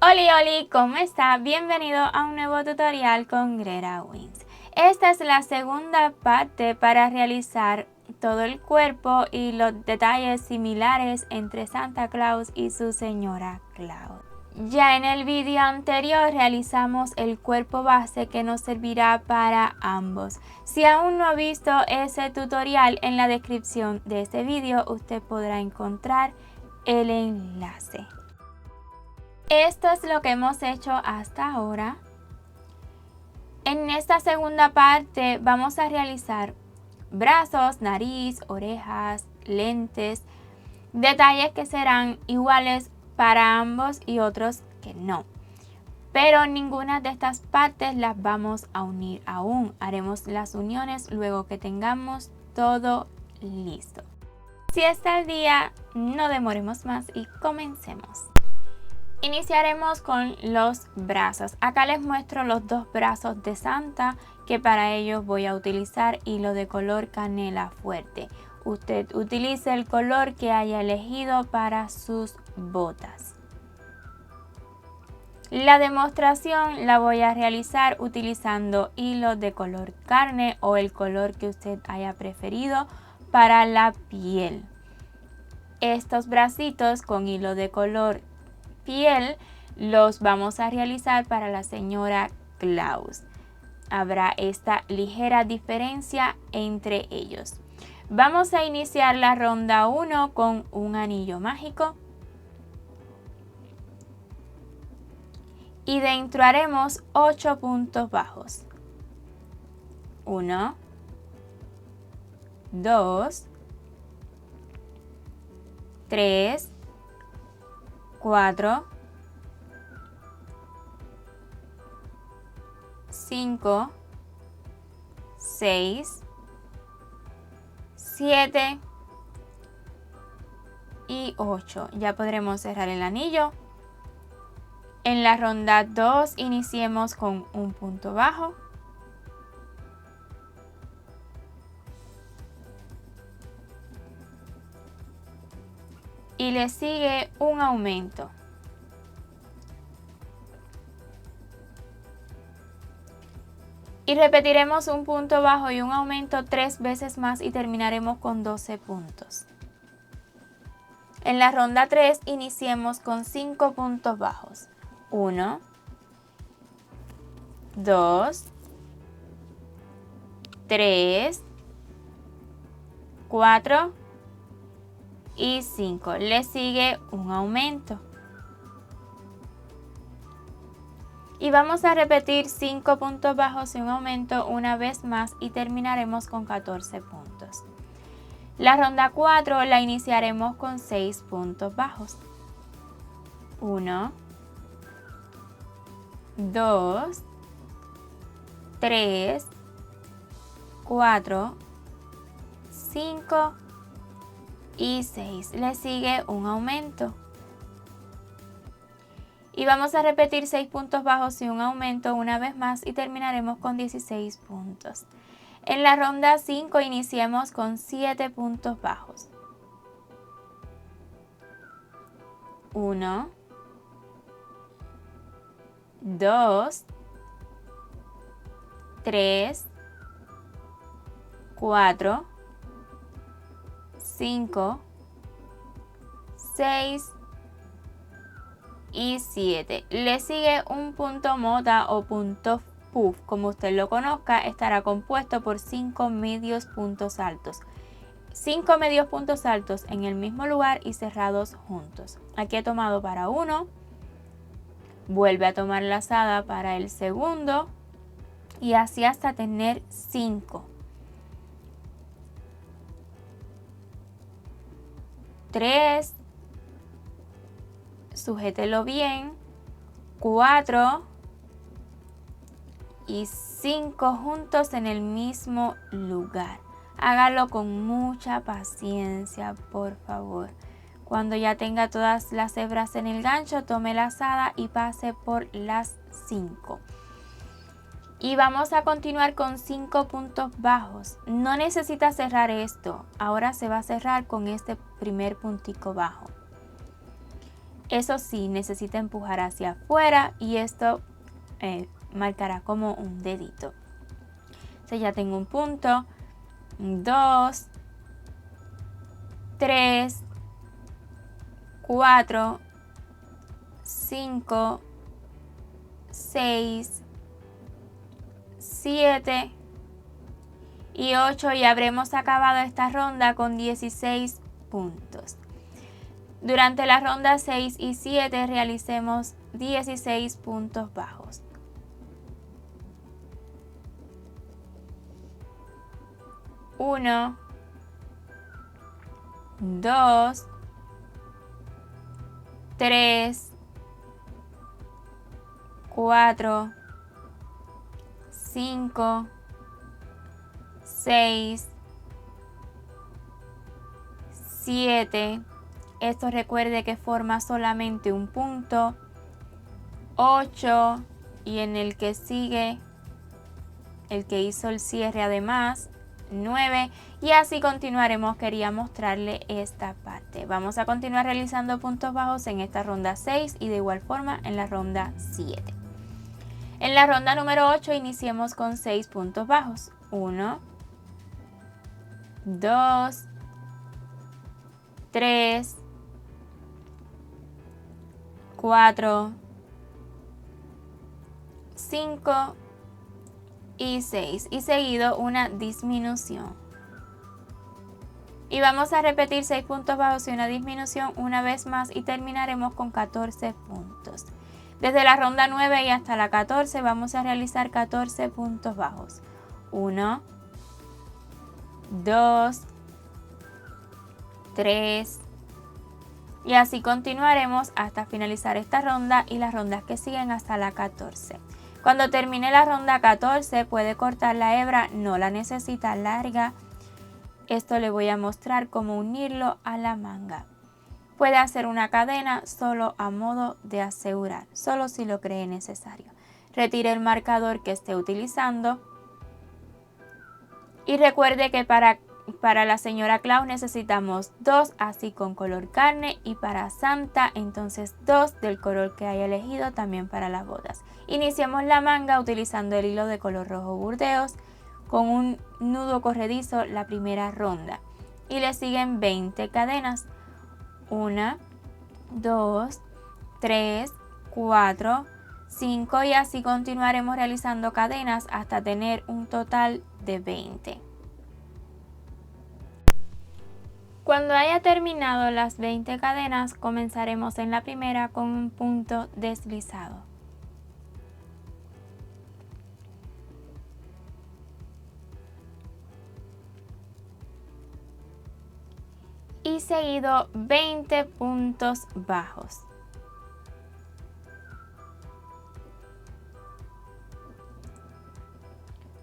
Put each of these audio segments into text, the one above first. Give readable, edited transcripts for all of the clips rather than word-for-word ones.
Oli, ¿cómo está? Bienvenido a un nuevo tutorial con Greta Wings. Esta es la segunda parte para realizar todo el cuerpo y los detalles similares entre Santa Claus y su señora Claus. Ya en el vídeo anterior realizamos el cuerpo base que nos servirá para ambos. Si aún no ha visto ese tutorial, en la descripción de este vídeo usted podrá encontrar el enlace. Esto es lo que hemos hecho hasta ahora. En esta segunda parte vamos a realizar brazos, nariz, orejas, lentes, detalles que serán iguales para ambos y otros que no. Pero ninguna de estas partes las vamos a unir aún. Haremos las uniones luego que tengamos todo listo. Si está el día, no demoremos más y comencemos. Iniciaremos con los brazos. Acá les muestro los dos brazos de Santa, que para ellos voy a utilizar hilo de color canela fuerte. Usted utilice el color que haya elegido para sus botas. La demostración la voy a realizar utilizando hilo de color carne o el color que usted haya preferido para la piel. Estos bracitos con hilo de color piel los vamos a realizar para la señora Claus. Habrá esta ligera diferencia entre ellos. Vamos a iniciar la ronda 1 con un anillo mágico y dentro haremos 8 puntos bajos. 1, 2, 3, 4, 5, 6, 7 y 8. Ya podremos cerrar el anillo. En la ronda 2 iniciemos con un punto bajo. Y le sigue un aumento. Y repetiremos un punto bajo y un aumento 3 veces más y terminaremos con 12 puntos. En la ronda 3 iniciemos con 5 puntos bajos. 1, 2, 3, 4 y 5. Le sigue un aumento. Y vamos a repetir 5 puntos bajos y un aumento una vez más y terminaremos con 14 puntos. La ronda 4 la iniciaremos con 6 puntos bajos. 1, 2, 3, 4, 5 y 6. Le sigue un aumento. Y vamos a repetir 6 puntos bajos y un aumento una vez más y terminaremos con 16 puntos. En la ronda 5 iniciemos con 7 puntos bajos. 1, 2, 3, 4, 5, 6 y 7. Le sigue un punto mota o punto puff, como usted lo conozca. Estará compuesto por 5 medios puntos altos. 5 medios puntos altos en el mismo lugar y cerrados juntos. Aquí he tomado para uno, vuelve a tomar lazada para el segundo y así hasta tener 5. 3, sujételo bien, 4 y 5 juntos en el mismo lugar. Hágalo con mucha paciencia, por favor. Cuando ya tenga todas las hebras en el gancho, tome lazada y pase por las 5. Y vamos a continuar con 5 puntos bajos. No necesita cerrar esto. Ahora se va a cerrar con este primer puntico bajo. Eso sí, necesita empujar hacia afuera y esto marcará como un dedito. Entonces ya tengo un punto, 2, 3, 4, 5, 6, 7 y 8 y habremos acabado esta ronda con 16 puntos. Durante la ronda 6 y 7 realicemos 16 puntos bajos. 1, 2, 3, 4, 5, 6, 7. Esto recuerde que forma solamente un punto. 8 y en el que sigue el que hizo el cierre además 9 y así continuaremos. Quería mostrarle esta parte. Vamos a continuar realizando puntos bajos en esta ronda 6 y de igual forma en la ronda 7. En la ronda número 8 iniciemos con 6 puntos bajos. 1, 2, 3, 4, 5 y 6 y seguido una disminución. Y vamos a repetir 6 puntos bajos y una disminución una vez más y terminaremos con 14 puntos. Desde la ronda 9 y hasta la 14 vamos a realizar 14 puntos bajos. 1, 2, 3 y así continuaremos hasta finalizar esta ronda y las rondas que siguen hasta la 14. Cuando termine la ronda 14 puede cortar la hebra, no la necesita larga. Esto le voy a mostrar cómo unirlo a la manga. Puede hacer una cadena solo a modo de asegurar, solo si lo cree necesario. Retire el marcador que esté utilizando y recuerde que para la señora Claus necesitamos 2 así con color carne y para Santa entonces 2 del color que haya elegido también para las botas. Iniciamos la manga utilizando el hilo de color rojo burdeos con un nudo corredizo la primera ronda y le siguen 20 cadenas. 1, 2, 3, 4, 5 y así continuaremos realizando cadenas hasta tener un total de 20. Cuando haya terminado las 20 cadenas, comenzaremos en la primera con un punto deslizado. Y seguido 20 puntos bajos.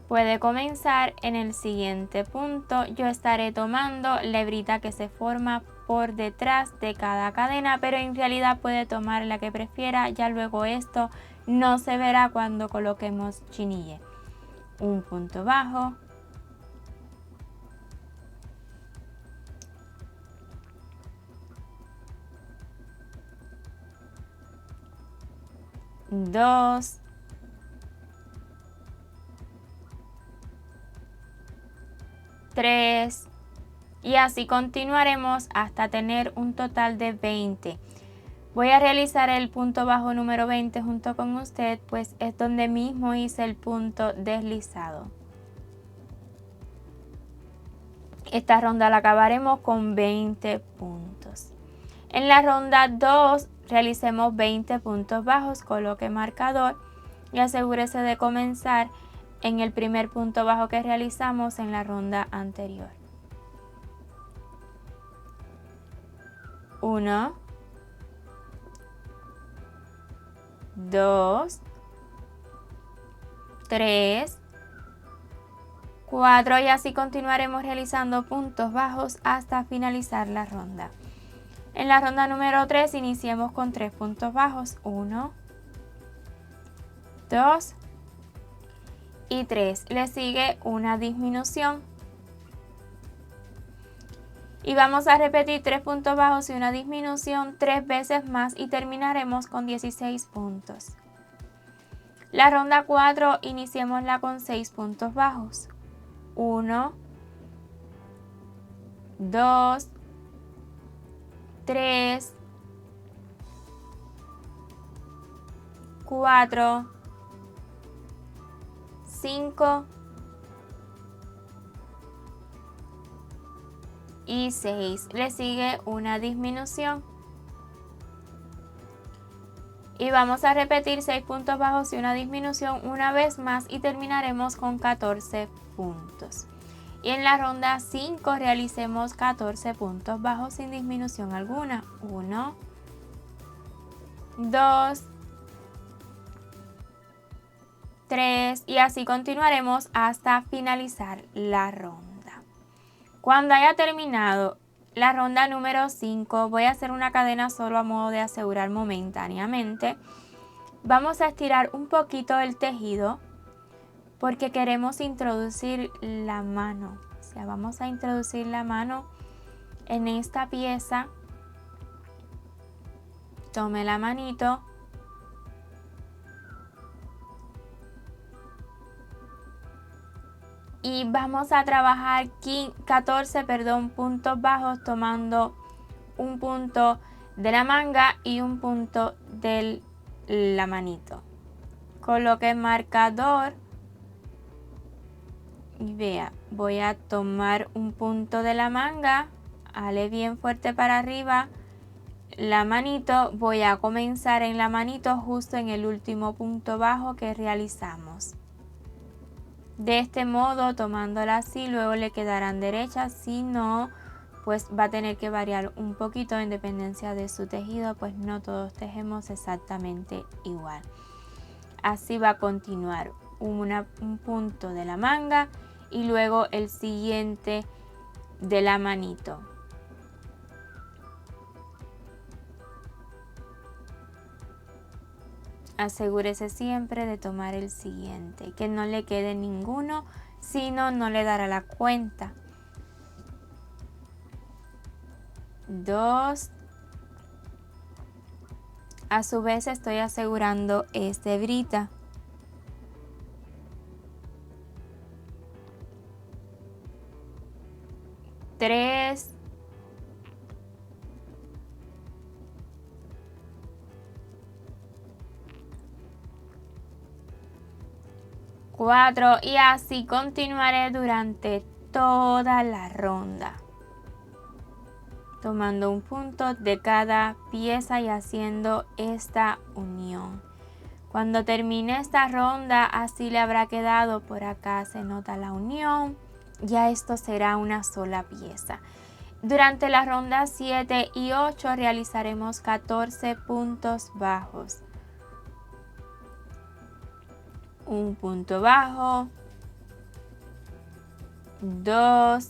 Puede comenzar en el siguiente punto. Yo estaré tomando la hebrita que se forma por detrás de cada cadena, pero en realidad puede tomar la que prefiera. Ya luego esto no se verá cuando coloquemos chinille. Un punto bajo. Dos. 3 y así continuaremos hasta tener un total de 20. Voy a realizar el punto bajo número 20 junto con usted, pues es donde mismo hice el punto deslizado. Esta ronda la acabaremos con 20 puntos. En la ronda 2 realicemos 20 puntos bajos, coloque marcador y asegúrese de comenzar en el primer punto bajo que realizamos en la ronda anterior. 1, 2, 3, 4 y así continuaremos realizando puntos bajos hasta finalizar la ronda. En la ronda número 3 iniciemos con 3 puntos bajos. 1, 2 y 3. Le sigue una disminución. Y vamos a repetir 3 puntos bajos y una disminución 3 veces más y terminaremos con 16 puntos. La ronda 4 iniciémosla con 6 puntos bajos. 1, 2, 3, 4, 5 y 6. Le sigue una disminución. Y vamos a repetir 6 puntos bajos y una disminución una vez más y terminaremos con 14 puntos. Y en la ronda 5 realicemos 14 puntos bajos sin disminución alguna. 1, 2, 3 y así continuaremos hasta finalizar la ronda. Cuando haya terminado la ronda número 5, voy a hacer una cadena solo a modo de asegurar momentáneamente. Vamos a estirar un poquito el tejido porque queremos introducir la mano. O sea, vamos a introducir la mano en esta pieza. Tome la manito. Y vamos a trabajar 14 puntos bajos tomando un punto de la manga y un punto de la manito. Coloque marcador y vea, voy a tomar un punto de la manga, ale bien fuerte para arriba la manito, voy a comenzar en la manito justo en el último punto bajo que realizamos. De este modo, tomándola así, luego le quedarán derechas, si no, pues va a tener que variar un poquito en dependencia de su tejido, pues no todos tejemos exactamente igual. Así va a continuar un punto de la manga y luego el siguiente de la manito. Asegúrese siempre de tomar el siguiente, que no le quede ninguno, si no, no le dará la cuenta. 2. A su vez estoy asegurando esta hebrita. 3. 4 y así continuaré durante toda la ronda, tomando un punto de cada pieza y haciendo esta unión. Cuando termine esta ronda, así le habrá quedado, por acá se nota la unión, ya esto será una sola pieza. Durante la ronda 7 y 8 realizaremos 14 puntos bajos. Un punto bajo, 2,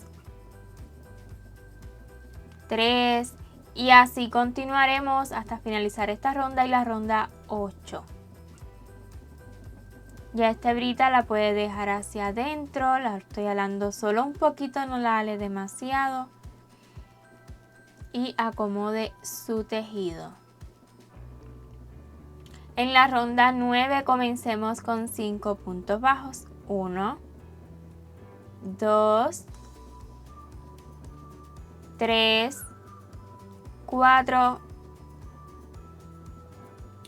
3 y así continuaremos hasta finalizar esta ronda y la ronda 8. Ya esta hebrita la puede dejar hacia adentro, la estoy alando solo un poquito, no la ale demasiado y acomode su tejido. En la ronda 9 comencemos con 5 puntos bajos. 1, 2, 3, 4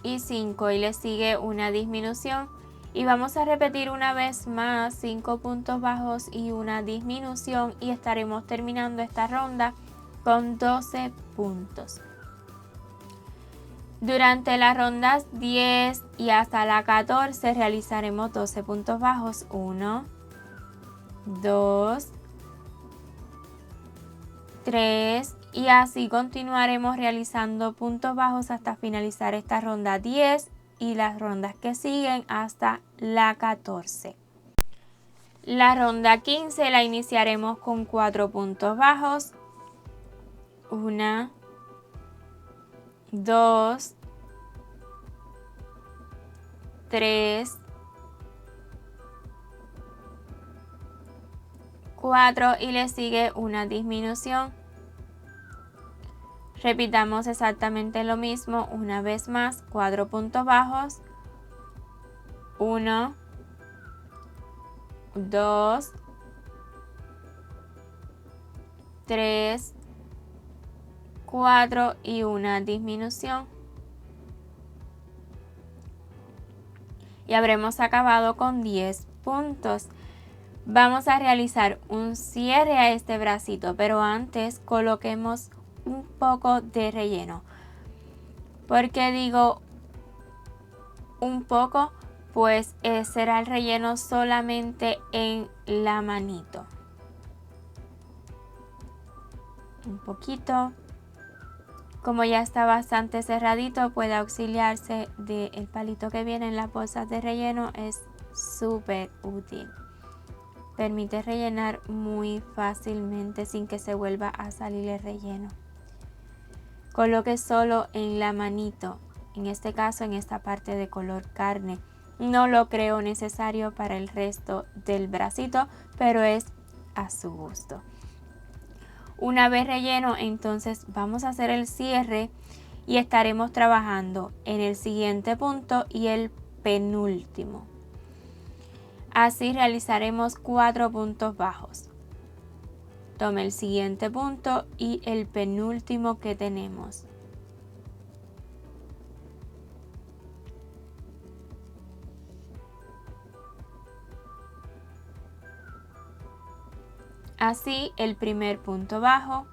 y 5 y le sigue una disminución. Y vamos a repetir una vez más 5 puntos bajos y una disminución y estaremos terminando esta ronda con 12 puntos. Durante las rondas 10 y hasta la 14 realizaremos 12 puntos bajos. 1, 2, 3 y así continuaremos realizando puntos bajos hasta finalizar esta ronda 10 y las rondas que siguen hasta la 14. La ronda 15 la iniciaremos con 4 puntos bajos. 1, 2, 3, 4 y le sigue una disminución. Repitamos exactamente lo mismo una vez más, 4 puntos bajos, 1, 2, 3, 4 y una disminución. Y habremos acabado con 10 puntos. Vamos a realizar un cierre a este bracito, pero antes coloquemos un poco de relleno. ¿Por qué digo un poco? Pues será el relleno solamente en la manito. Un poquito. Como ya está bastante cerradito, puede auxiliarse del palito que viene en las bolsas de relleno. Es súper útil. Permite rellenar muy fácilmente sin que se vuelva a salir el relleno. Coloque solo en la manito, en este caso en esta parte de color carne. No lo creo necesario para el resto del bracito, pero es a su gusto. Una vez relleno, entonces vamos a hacer el cierre y estaremos trabajando en el siguiente punto y el penúltimo. Así realizaremos 4 puntos bajos. Tome el siguiente punto y el penúltimo que tenemos. Así el primer punto bajo,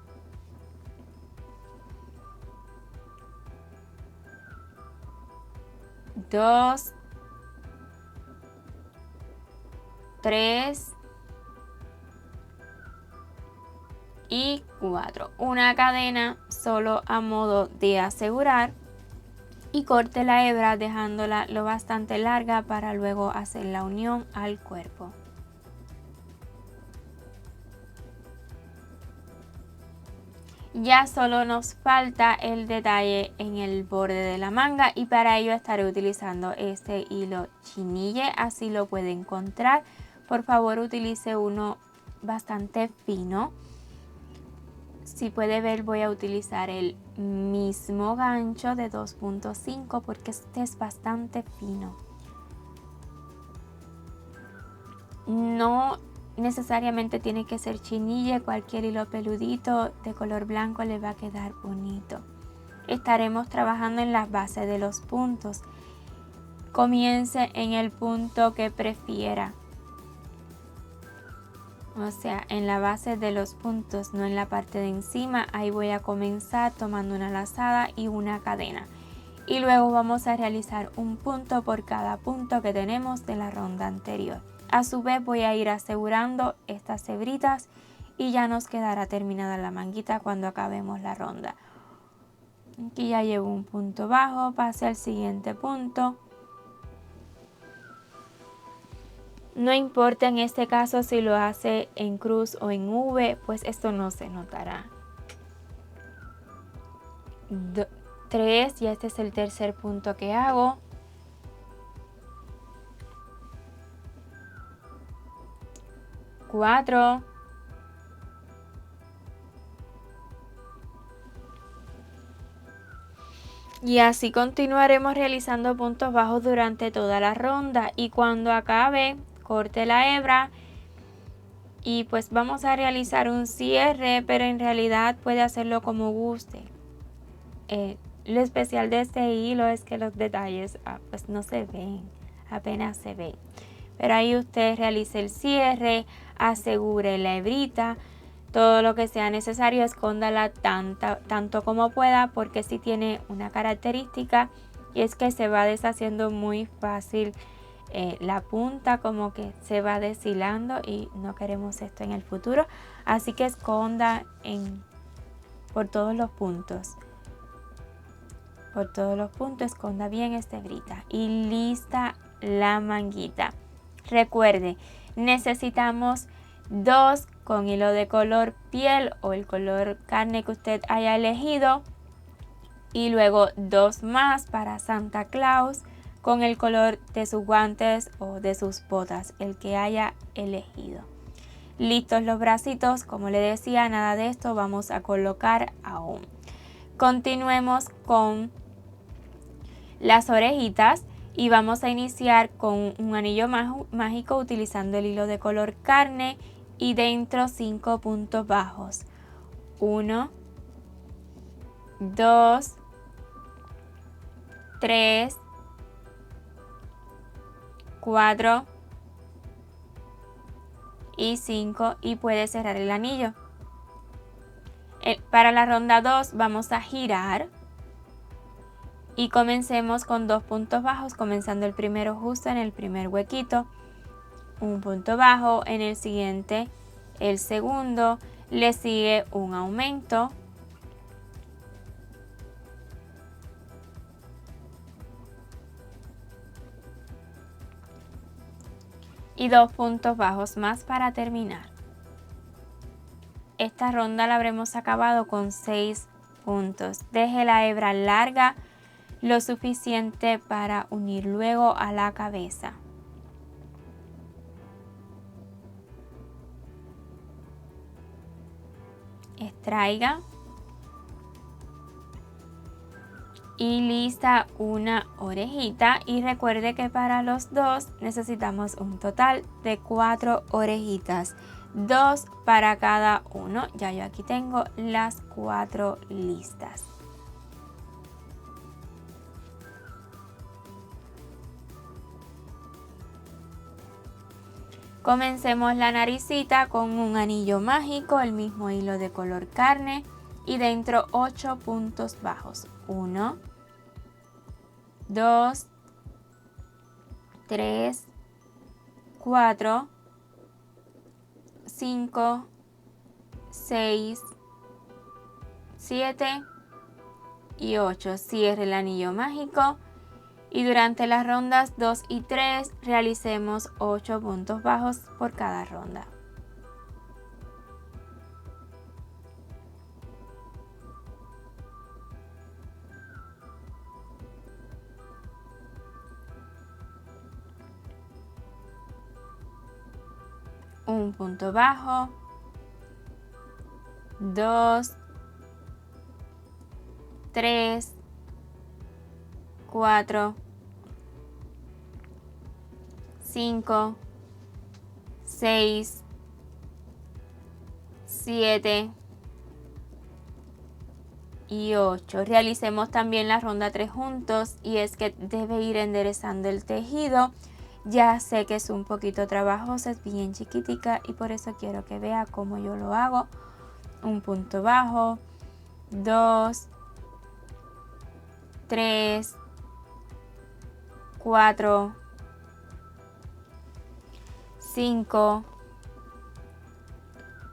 dos, 3 y 4. Una cadena solo a modo de asegurar y corte la hebra dejándola lo bastante larga para luego hacer la unión al cuerpo. Ya solo nos falta el detalle en el borde de la manga y para ello estaré utilizando este hilo chinille, así lo puede encontrar. Por favor utilice uno bastante fino. Si puede ver, voy a utilizar el mismo gancho de 2.5 porque este es bastante fino. No necesariamente tiene que ser chinille, cualquier hilo peludito de color blanco le va a quedar bonito. Estaremos trabajando en las bases de los puntos. Comience en el punto que prefiera. O sea, en la base de los puntos, no en la parte de encima. Ahí voy a comenzar tomando una lazada y una cadena. Y luego vamos a realizar un punto por cada punto que tenemos de la ronda anterior. A su vez voy a ir asegurando estas hebritas y ya nos quedará terminada la manguita cuando acabemos la ronda. Aquí ya llevo un punto bajo, pase al siguiente punto. No importa en este caso si lo hace en cruz o en V, pues esto no se notará. 3 y este es el tercer punto que hago. 4. Y así continuaremos realizando puntos bajos durante toda la ronda y cuando acabe corte la hebra y pues vamos a realizar un cierre, pero en realidad puede hacerlo como guste. Lo especial de este hilo es que los detalles pues no se ven, apenas se ven. Pero ahí usted realice el cierre, asegure la hebrita, todo lo que sea necesario, escóndala tanto como pueda porque sí tiene una característica y es que se va deshaciendo muy fácil la punta, como que se va deshilando y no queremos esto en el futuro. Así que esconda por todos los puntos. Por todos los puntos esconda bien esta hebrita y lista la manguita. Recuerde, necesitamos 2 con hilo de color piel o el color carne que usted haya elegido y luego 2 más para Santa Claus con el color de sus guantes o de sus botas, el que haya elegido. Listos los bracitos, como le decía, nada de esto vamos a colocar aún. Continuemos con las orejitas y vamos a iniciar con un anillo mágico utilizando el hilo de color carne y dentro 5 puntos bajos. 1, 2, 3, 4 y 5 y puedes cerrar el anillo. Para la ronda 2 vamos a girar y comencemos con 2 puntos bajos, comenzando el primero justo en el primer huequito, un punto bajo, en el siguiente el segundo, le sigue un aumento, y 2 puntos bajos más para terminar. Esta ronda la habremos acabado con 6 puntos. Deje la hebra larga lo suficiente para unir luego a la cabeza. Extraiga. Y lista una orejita, y recuerde que para los dos necesitamos un total de 4 orejitas, 2 para cada uno. Ya yo aquí tengo las 4 listas. Comencemos la naricita con un anillo mágico, el mismo hilo de color carne y dentro 8 puntos bajos. 1, 2, 3, 4, 5, 6, 7 y 8. Cierre el anillo mágico y durante las rondas 2 y 3 realicemos 8 puntos bajos por cada ronda. Un punto bajo, 2, 3, 4, 5, 6, 7 y 8. Realicemos también la ronda 3 juntos, y es que debe ir enderezando el tejido. Ya sé que es un poquito trabajoso, es bien chiquitica y por eso quiero que vea cómo yo lo hago. Un punto bajo, 2, 3, 4, 5,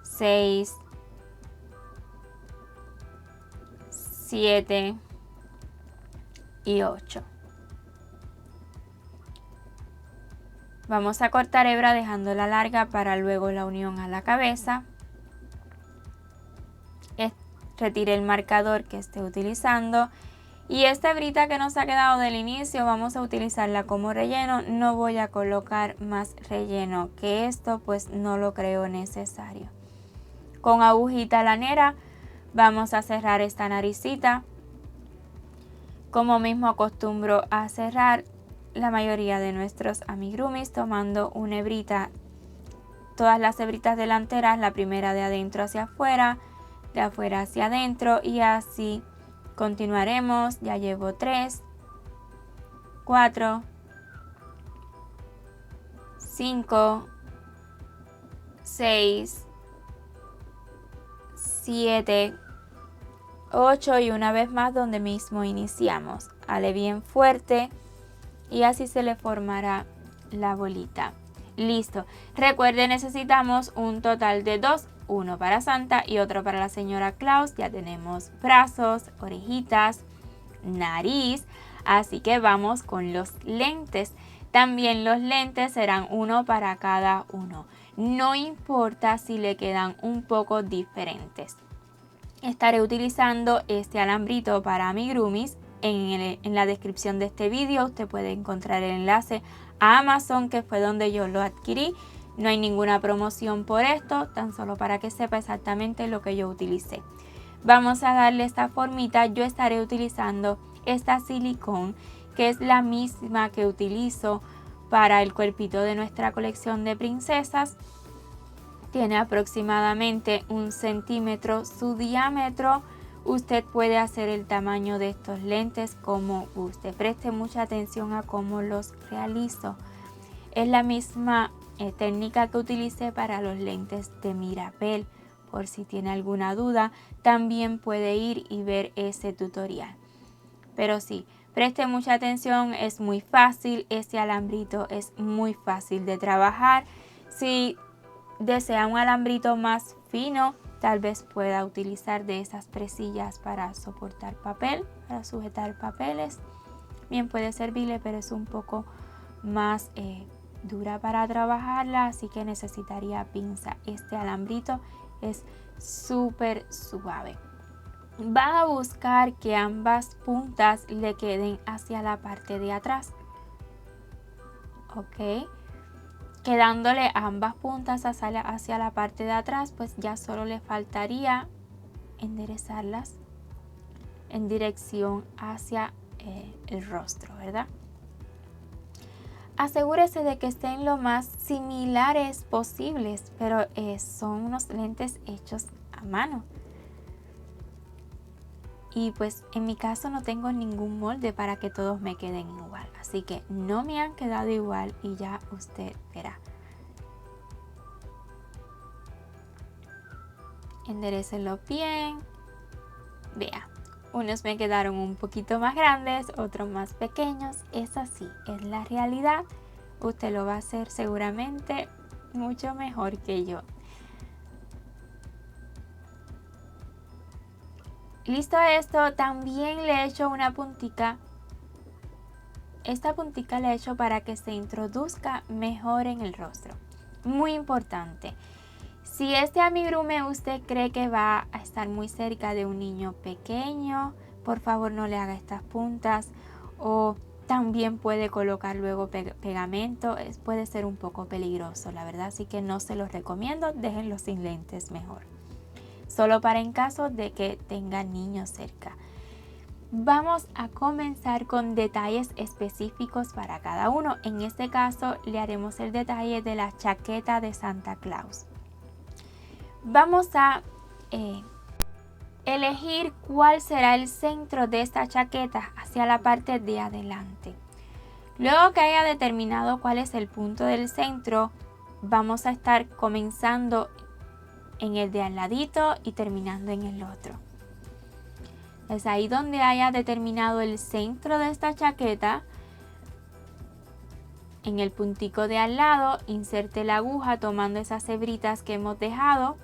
6, 7 y 8. Vamos a cortar hebra dejándola larga para luego la unión a la cabeza. Retire el marcador que esté utilizando. Y esta hebrita que nos ha quedado del inicio vamos a utilizarla como relleno. No voy a colocar más relleno que esto, pues no lo creo necesario. Con agujita lanera vamos a cerrar esta naricita, como mismo acostumbro a cerrar la mayoría de nuestros amigurumis, tomando una hebrita, todas las hebritas delanteras, la primera de adentro hacia afuera, de afuera hacia adentro, y así continuaremos. Ya llevo 3, 4, 5, 6, 7, 8 y una vez más donde mismo iniciamos. Ale bien fuerte y así se le formará la bolita. Listo. Recuerden, necesitamos un total de 2, uno para Santa y otro para la señora Claus. Ya tenemos brazos, orejitas, nariz, así que vamos con los lentes. También los lentes serán uno para cada uno. No importa si le quedan un poco diferentes. Estaré utilizando este alambrito para amigurumis. En la descripción de este vídeo usted puede encontrar el enlace a Amazon, que fue donde yo lo adquirí. No hay ninguna promoción por esto, tan solo para que sepa exactamente lo que yo utilicé. vamos a darle esta formita. Yo estaré utilizando esta silicón, que es la misma que utilizo para el cuerpito de nuestra colección de princesas. Tiene aproximadamente 1 centímetro su diámetro. Usted puede hacer el tamaño de estos lentes como guste. Preste mucha atención a cómo los realizo. Es la misma técnica que utilicé para los lentes de Mirabel. Por si tiene alguna duda, también puede ir y ver ese tutorial. Pero sí, preste mucha atención, es muy fácil. Este alambrito es muy fácil de trabajar. Si desea un alambrito más fino, tal vez pueda utilizar de esas presillas para soportar papel, para sujetar papeles. Bien, puede servirle, pero es un poco más dura para trabajarla, así que necesitaría pinza. Este alambrito es súper suave. Va a buscar que ambas puntas le queden hacia la parte de atrás. Ok. Quedándole ambas puntas hacia la parte de atrás, pues ya solo le faltaría enderezarlas en dirección hacia el rostro, ¿verdad? Asegúrese de que estén lo más similares posibles, pero son unos lentes hechos a mano. Y pues en mi caso no tengo ningún molde para que todos me queden igual, así que no me han quedado igual y ya usted verá. Enderécenlo bien. Vea, unos me quedaron un poquito más grandes, otros más pequeños. Es así, es la realidad. Usted lo va a hacer seguramente mucho mejor que yo. Listo esto, también le he hecho una puntica. Esta puntica la he hecho para que se introduzca mejor en el rostro. Muy importante. Si este amigurumi usted cree que va a estar muy cerca de un niño pequeño, por favor no le haga estas puntas. O también puede colocar luego pegamento. Puede ser un poco peligroso, la verdad, así que no se los recomiendo. Déjenlo sin lentes mejor. Solo para en caso de que tenga niños cerca. Vamos a comenzar con detalles específicos para cada uno. En este caso le haremos el detalle de la chaqueta de Santa Claus. Vamos a elegir cuál será el centro de esta chaqueta hacia la parte de adelante. Luego que haya determinado cuál es el punto del centro, vamos a estar comenzando en el de al ladito y terminando en el otro. Es ahí donde haya determinado el centro de esta chaqueta. En el puntico de al lado, inserte la aguja tomando esas hebritas que hemos dejado.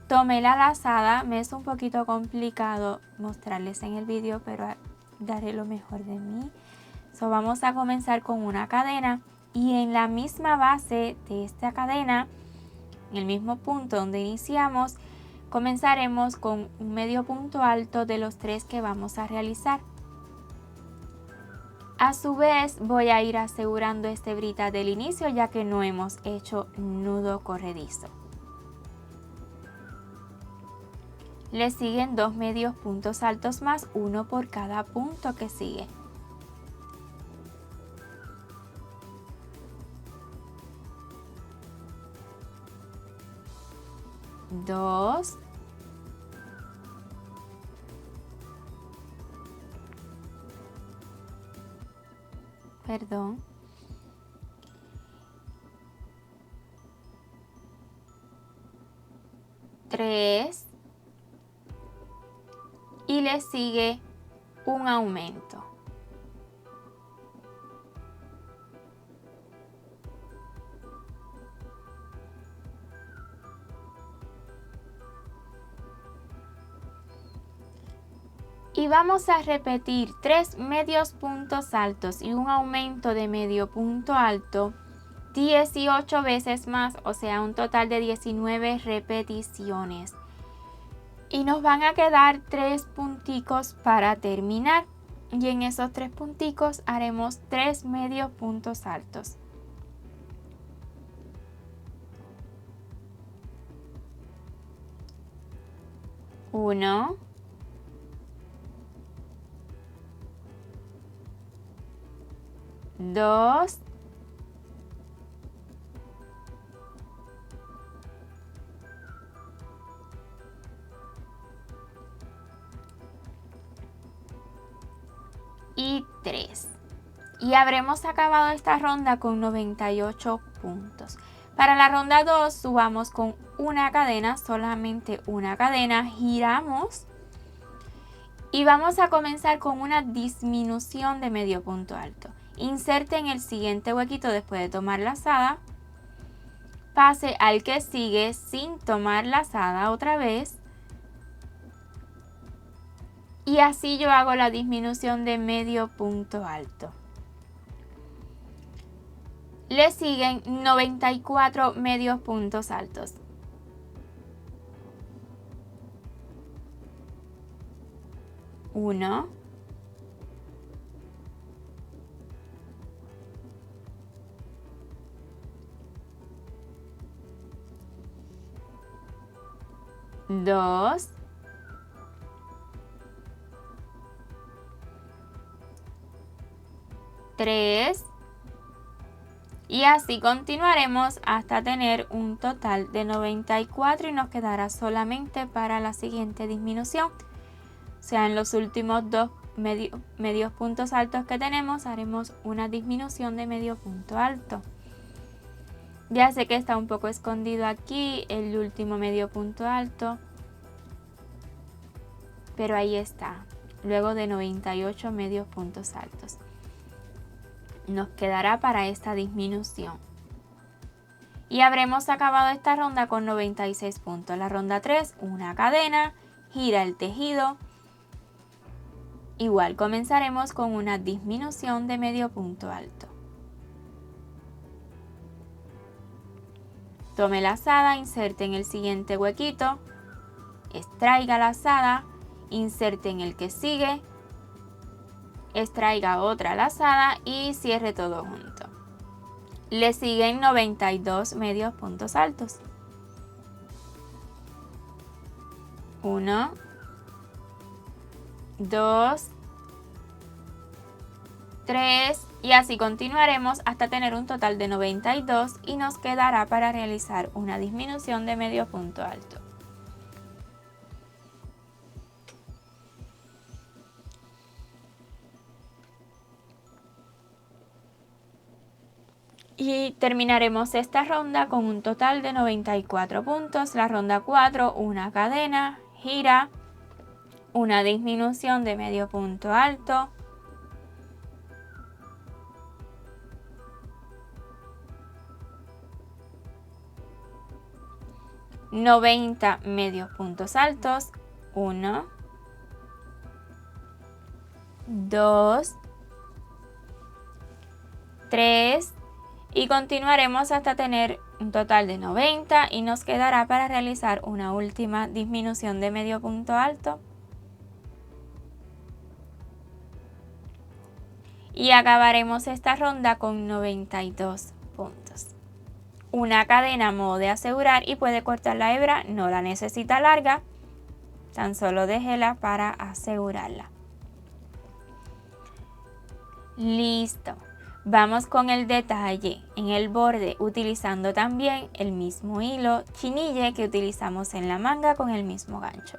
Tome la lazada, me es un poquito complicado mostrarles en el vídeo, pero daré lo mejor de mí. Vamos a comenzar con una cadena y en la misma base de esta cadena, en el mismo punto donde iniciamos, comenzaremos con un medio punto alto de los 3 que vamos a realizar. A su vez voy a ir asegurando esta hebrita del inicio ya que no hemos hecho nudo corredizo. Le siguen 2 medios puntos altos más, uno por cada punto que sigue. Dos. Perdón. 3. Y le sigue un aumento. Y vamos a repetir 3 medios puntos altos y un aumento de medio punto alto 18 veces más, o sea, un total de 19 repeticiones. Y nos van a quedar 3 punticos para terminar. Y en esos 3 punticos haremos 3 medios puntos altos. 1, 2, 3. Y habremos acabado esta ronda con 98 puntos. Para la ronda 2 subamos con una cadena, solamente una cadena, giramos y vamos a comenzar con una disminución de medio punto alto. Inserte en el siguiente huequito después de tomar lazada, pase al que sigue sin tomar lazada otra vez. Y así yo hago la disminución de medio punto alto. Le siguen 94 medios puntos altos. 1, 2, 3 y así continuaremos hasta tener un total de 94 y nos quedará solamente para la siguiente disminución. O sea, en los últimos dos medios puntos altos que tenemos haremos una disminución de medio punto alto. Ya sé que está un poco escondido aquí el último medio punto alto, pero ahí está, luego de 98 medios puntos altos. Nos quedará para esta disminución. Y habremos acabado esta ronda con 96 puntos. La ronda 3, una cadena, gira el tejido. Igual comenzaremos con una disminución de medio punto alto. Tome lazada, inserte en el siguiente huequito, extraiga lazada, inserte en el que sigue, extraiga otra lazada y cierre todo junto. Le siguen 92 medios puntos altos. 1, 2, 3 y así continuaremos hasta tener un total de 92 y nos quedará para realizar una disminución de medio punto alto. Y terminaremos esta ronda con un total de 94 puntos. La ronda 4, una cadena, gira, una disminución de medio punto alto, ...90 medios puntos altos, 1, 2, 3 y continuaremos hasta tener un total de 90 y nos quedará para realizar una última disminución de medio punto alto. Y acabaremos esta ronda con 92 puntos. Una cadena a modo de asegurar y puede cortar la hebra, no la necesita larga, tan solo déjela para asegurarla. Listo. Vamos con el detalle en el borde utilizando también el mismo hilo chinille que utilizamos en la manga con el mismo gancho.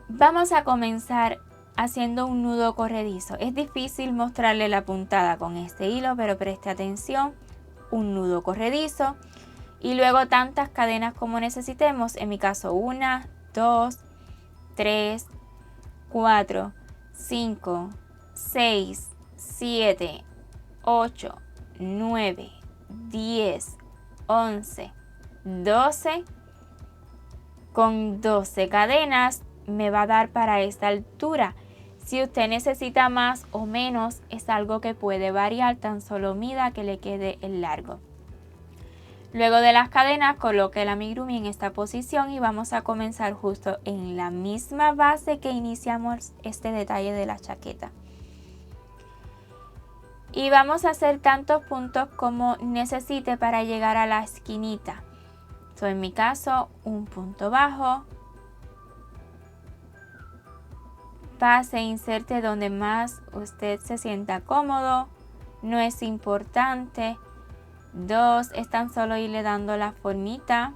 Vamos a comenzar haciendo un nudo corredizo. Es difícil mostrarle la puntada con este hilo, pero preste atención. Un nudo corredizo y luego tantas cadenas como necesitemos. En mi caso 1, 2, 3, 4, 5, 6, 7, 8, 9, 10, 11, 12. Con 12 cadenas me va a dar para esta altura. Si usted necesita más o menos, es algo que puede variar, tan solo mida que le quede el largo. Luego de las cadenas, coloque el amigurumi en esta posición y vamos a comenzar justo en la misma base que iniciamos este detalle de la chaqueta. Y vamos a hacer tantos puntos como necesite para llegar a la esquinita. En mi caso, un punto bajo, pase, inserte donde más usted se sienta cómodo, no es importante. 2, es tan solo irle dando la formita.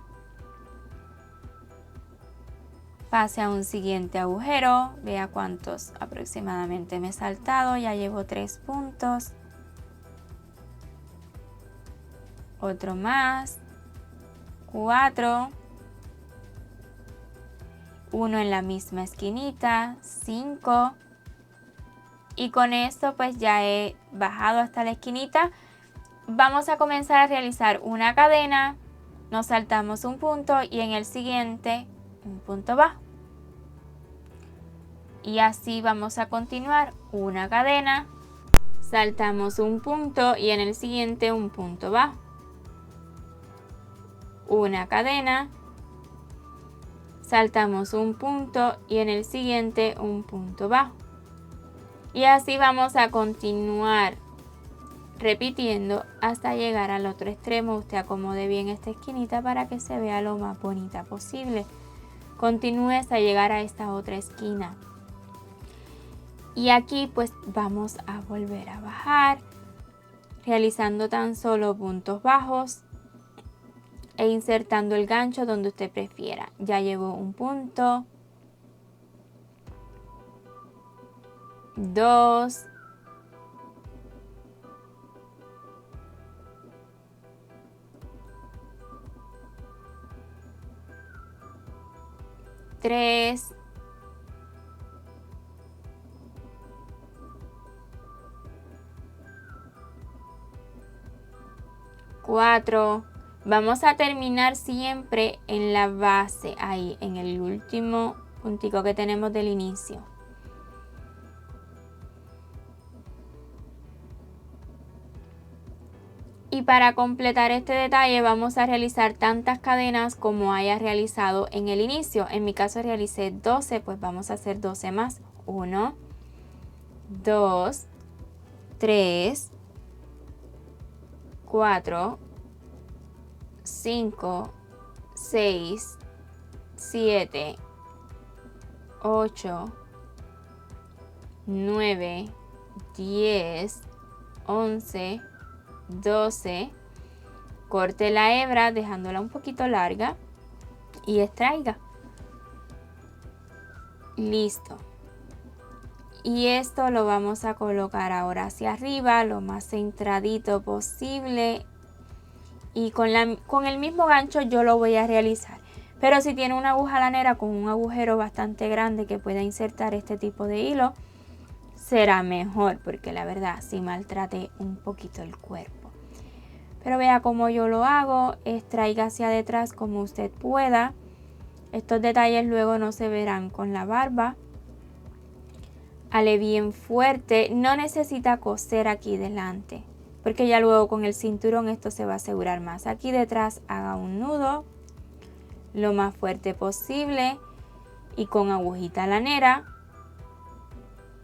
Pase a un siguiente agujero, vea cuántos aproximadamente me he saltado, ya llevo 3 puntos. Otro más, 4, uno en la misma esquinita, 5, y con esto pues ya he bajado hasta la esquinita. Vamos a comenzar a realizar una cadena, nos saltamos un punto y en el siguiente un punto bajo. Y así vamos a continuar, una cadena, saltamos un punto y en el siguiente un punto bajo. Una cadena, saltamos un punto y en el siguiente un punto bajo. Y así vamos a continuar repitiendo hasta llegar al otro extremo. Usted acomode bien esta esquinita para que se vea lo más bonita posible. Continúe hasta llegar a esta otra esquina. Y aquí pues vamos a volver a bajar, realizando tan solo puntos bajos e insertando el gancho donde usted prefiera. Ya llevo un punto, 2, 3, 4. Vamos a terminar siempre en la base, ahí, en el último puntico que tenemos del inicio. Y para completar este detalle vamos a realizar tantas cadenas como haya realizado en el inicio. En mi caso realicé 12, pues vamos a hacer 12 más. 1, 2, 3, 4, 5, 6, 7, 8, 9, 10, 11, 12. Corte la hebra dejándola un poquito larga y extraiga. Listo. Y esto lo vamos a colocar ahora hacia arriba, lo más centradito posible. Y con el mismo gancho yo lo voy a realizar. Pero si tiene una aguja lanera con un agujero bastante grande que pueda insertar este tipo de hilo, será mejor, porque la verdad sí maltrate un poquito el cuerpo. Pero vea cómo yo lo hago, extraiga hacia detrás como usted pueda. Estos detalles luego no se verán con la barba. Ale bien fuerte, no necesita coser aquí delante, porque ya luego con el cinturón esto se va a asegurar más. Aquí detrás haga un nudo lo más fuerte posible y con agujita lanera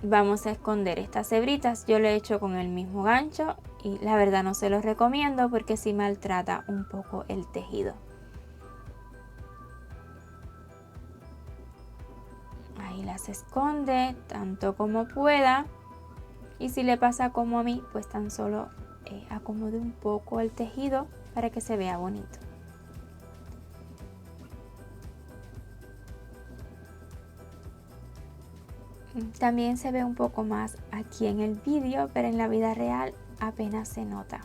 vamos a esconder estas hebritas. Yo lo he hecho con el mismo gancho y la verdad no se los recomiendo porque sí maltrata un poco el tejido. Ahí las esconde tanto como pueda y si le pasa como a mí, pues tan solo acomode un poco el tejido para que se vea bonito. También se ve un poco más aquí en el vídeo, pero en la vida real apenas se nota.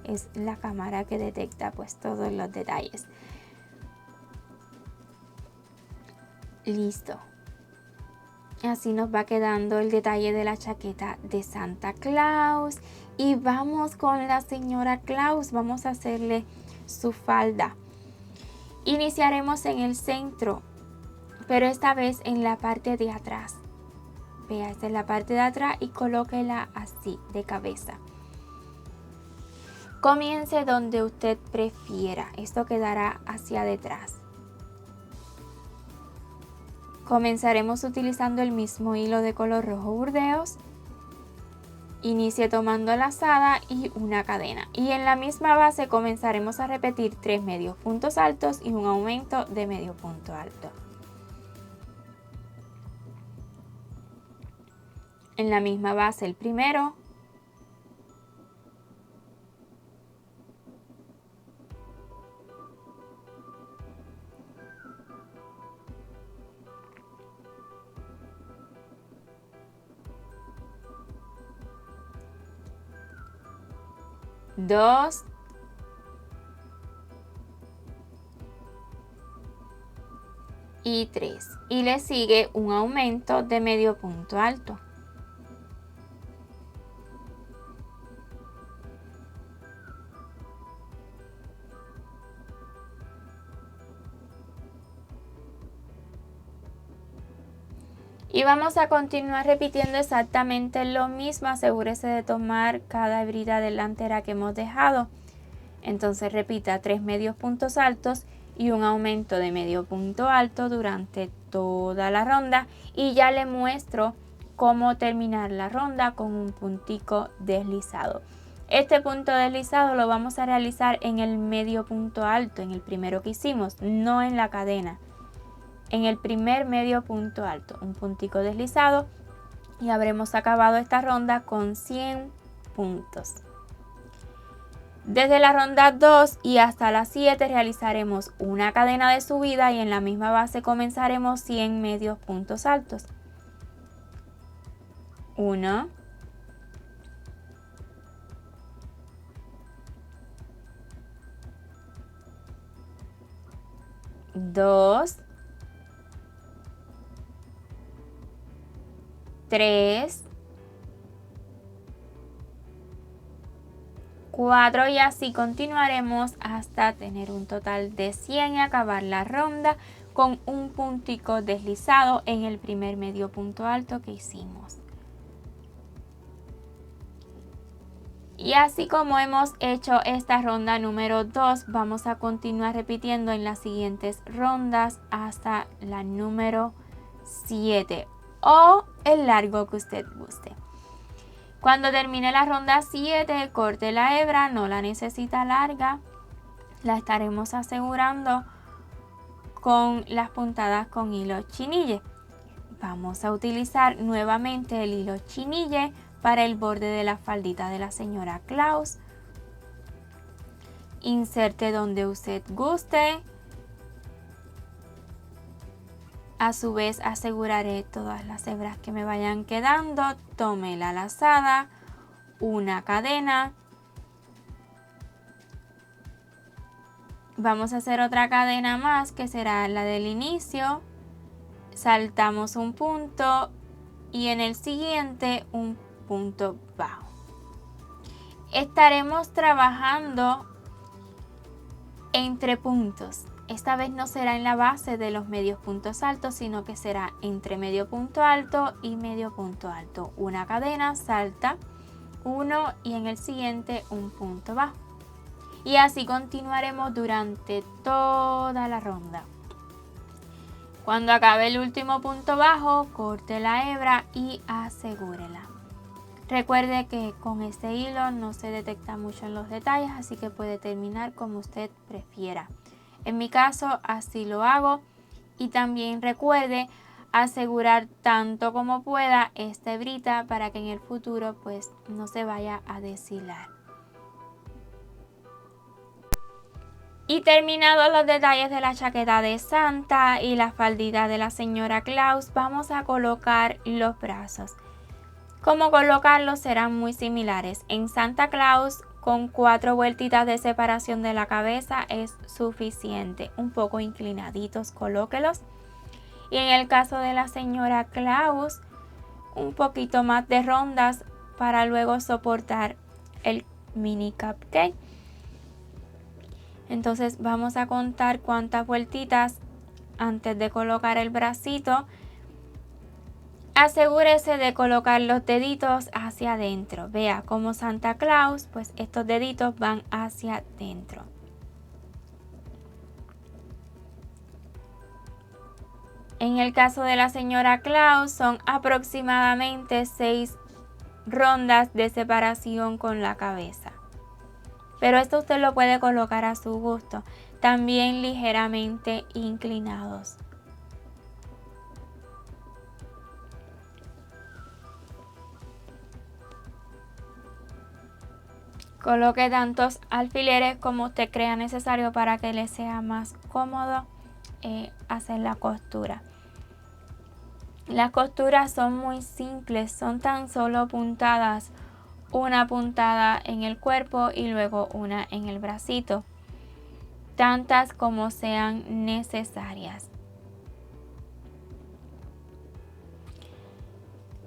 Es la cámara que detecta pues todos los detalles. Listo. Así nos va quedando el detalle de la chaqueta de Santa Claus. Y vamos con la señora Claus. Vamos a hacerle su falda. Iniciaremos en el centro, pero esta vez en la parte de atrás. Vea, esta es la parte de atrás y colóquela así, de cabeza. Comience donde usted prefiera. Esto quedará hacia detrás. Comenzaremos utilizando el mismo hilo de color rojo burdeos Inicie tomando lazada y una cadena. Y en la misma base comenzaremos a repetir 3 medios puntos altos y un aumento de medio punto alto. En la misma base el primero, dos, y 3. Y le sigue un aumento de medio punto alto. Y vamos a continuar repitiendo exactamente lo mismo. Asegúrese de tomar cada hebrita delantera que hemos dejado. Entonces repita 3 medios puntos altos y un aumento de medio punto alto durante toda la ronda. Y ya le muestro cómo terminar la ronda con un puntico deslizado. Este punto deslizado lo vamos a realizar en el medio punto alto, en el primero que hicimos, no en la cadena. En el primer medio punto alto, un puntico deslizado, y habremos acabado esta ronda con 100 puntos. Desde la ronda 2 y hasta la 7 realizaremos una cadena de subida y en la misma base comenzaremos 100 medios puntos altos. 1, 2, 3, 4 y así continuaremos hasta tener un total de 100 y acabar la ronda con un puntico deslizado en el primer medio punto alto que hicimos. Y así como hemos hecho esta ronda número 2, vamos a continuar repitiendo en las siguientes rondas hasta la número 7 o el largo que usted guste. Cuando termine la ronda 7, corte la hebra, no la necesita larga, la estaremos asegurando con las puntadas con hilo chinille. Vamos a utilizar nuevamente el hilo chinille para el borde de la faldita de la señora Claus. Inserte donde usted guste. A su vez aseguraré todas las hebras que me vayan quedando. Tome la lazada, una cadena. Vamos a hacer otra cadena más que será la del inicio. Saltamos un punto y en el siguiente un punto bajo. Estaremos trabajando entre puntos. Esta vez no será en la base de los medios puntos altos, sino que será entre medio punto alto y medio punto alto. Una cadena, salta uno y en el siguiente un punto bajo. Y así continuaremos durante toda la ronda. Cuando acabe el último punto bajo, corte la hebra y asegúrela. Recuerde que con este hilo no se detecta mucho en los detalles, así que puede terminar como usted prefiera. En mi caso así lo hago y también recuerde asegurar tanto como pueda esta hebrita para que en el futuro pues no se vaya a deshilar. Y terminados los detalles de la chaqueta de Santa y la faldita de la señora Claus, vamos a colocar los brazos. Cómo colocarlos serán muy similares. En Santa Claus con 4 vueltitas de separación de la cabeza es suficiente. Un poco inclinaditos, colóquelos. Y en el caso de la señora Claus, un poquito más de rondas para luego soportar el mini cupcake. Entonces vamos a contar cuántas vueltitas antes de colocar el bracito. Asegúrese de colocar los deditos hacia adentro. Vea como Santa Claus, pues estos deditos van hacia adentro. En el caso de la señora Claus son aproximadamente 6 rondas de separación con la cabeza. Pero esto usted lo puede colocar a su gusto, también ligeramente inclinados. Coloque tantos alfileres como usted crea necesario para que le sea más cómodo hacer la costura. Las costuras son muy simples, son tan solo puntadas, una puntada en el cuerpo y luego una en el bracito, tantas como sean necesarias.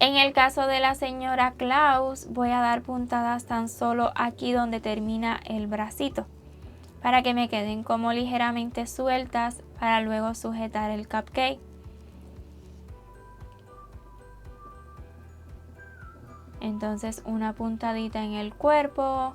En el caso de la señora Claus, voy a dar puntadas tan solo aquí donde termina el bracito, para que me queden como ligeramente sueltas para luego sujetar el cupcake. Entonces una puntadita en el cuerpo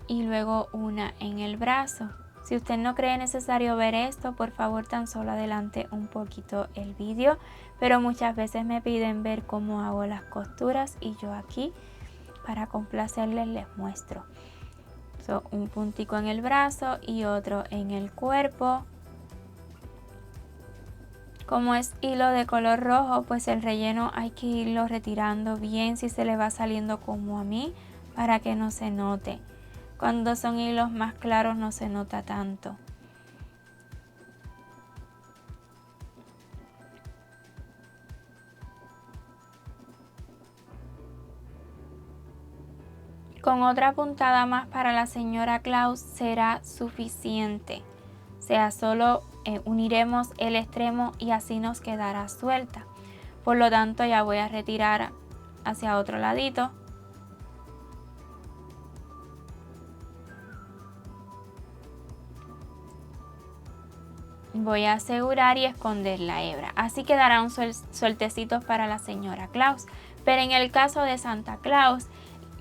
y luego una en el brazo. Si usted no cree necesario ver esto, por favor tan solo adelante un poquito el vídeo, pero muchas veces me piden ver cómo hago las costuras y yo aquí para complacerles les muestro. Un puntico en el brazo y otro en el cuerpo. Como es hilo de color rojo, pues el relleno hay que irlo retirando bien si se le va saliendo como a mí, para que no se note. Cuando son hilos más claros no se nota tanto. Con otra puntada más para la señora Claus será suficiente. O sea, solo uniremos el extremo y así nos quedará suelta. Por lo tanto, ya voy a retirar hacia otro ladito. Voy a asegurar y esconder la hebra. Así quedarán sueltecitos para la señora Claus. Pero en el caso de Santa Claus,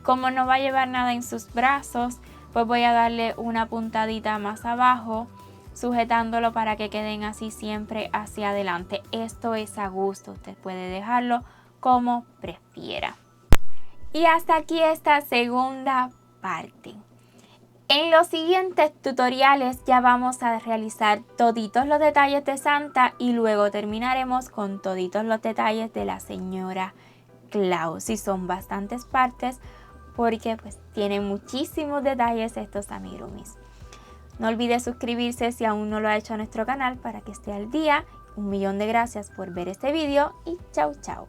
como no va a llevar nada en sus brazos, pues voy a darle una puntadita más abajo, sujetándolo para que queden así siempre hacia adelante. Esto es a gusto, usted puede dejarlo como prefiera. Y hasta aquí esta segunda parte. En los siguientes tutoriales ya vamos a realizar toditos los detalles de Santa y luego terminaremos con toditos los detalles de la señora Claus. Y son bastantes partes porque pues tienen muchísimos detalles estos amigurumis. No olvide suscribirse si aún no lo ha hecho a nuestro canal para que esté al día. Un millón de gracias por ver este video y chau chau.